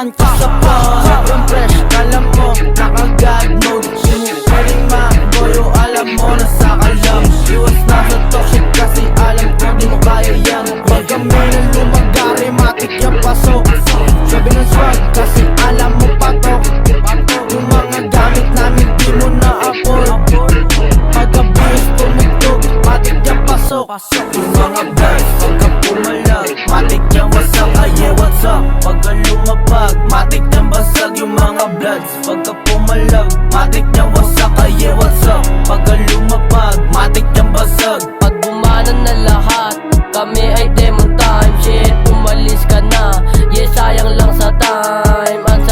dumaan ka sa pod. Sobrang fresh, alam mo, naka-God mode. Di mo pwedeng maboyo, alam mo, nasa kalam. Iwas na sa toxic kasi alam ko di mo kaya yan. Pag kami ng lumagari, matik yung pasok. Sabi ng swag kasi alam mo patok. Yung mga gamit namin di mo na-afford. Pag-abuse tumugtog, matik yung pasok. Yung mga birds, pagka pumalag, matik yung wasak, yeah what's up. Pagka lumapag, matik yung basag. Yung mga bloods, pagka pumalag, matik yung wasak, yeah what's up. Pagka lumapag, matik yung basag. Pag bumanan na lahat, kami ay demon time. Shit, umalis ka na, yeah sayang lang sa time. Ang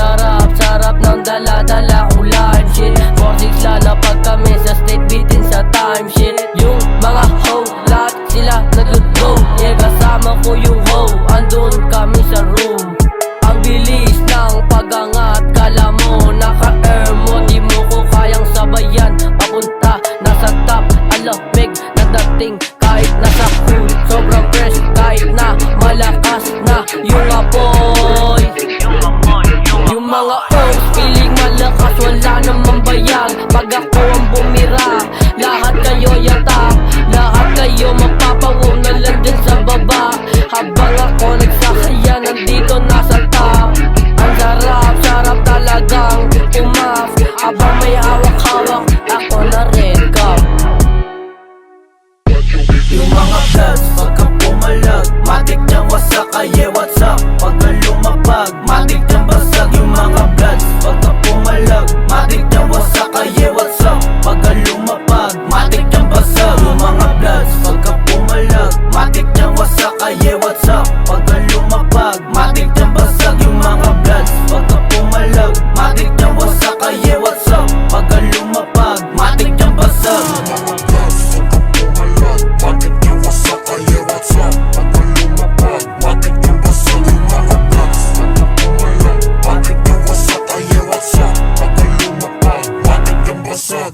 sarap ng dala-dala kong life. Shit, 4-6 lala pag kami sa state bitin sa time. Shit, yung mga hoe, lahat sila nagluto. Yeah, kasama ko yung hoe, andun kami sa room. Ang bilis ng pagangat, kala mo naka-air mo. Di mo ko kayang sabayan, papunta nasa top. Alamig na dating kahit nasa hood. Sobrang fresh kahit na malakas na yung apoy. Yung mga oaks, feeling malakas, wala namang bayag. Pag ako ang bumira, lahat kayo yatak. Lahat kayo mapapawaw na lang din sa baba. Habang ako nagsasaya, nandito nasa top. Ang sarap talagang umaf. Habang may hawak-hawak, ako na red cup. Yung mga bloods, pagka pumalag, matik niyang wasak, yeah what's up. Pagka lumapag, matik niyang basag. Yung mga bloods, pagka pumalag, matik niyang wasak, yeah what's up. Pagka lumapag, matik niyang basag. Yung mga bloods, pagka pumalag, matik niyang wasak, yeah what's up. Pagka lumapag, matik niyang basag. Yung mga bloods, pagka pumalag, matik niyang wasak, yeah what's up. Pagka lumapag, matik niyang basag. Basag.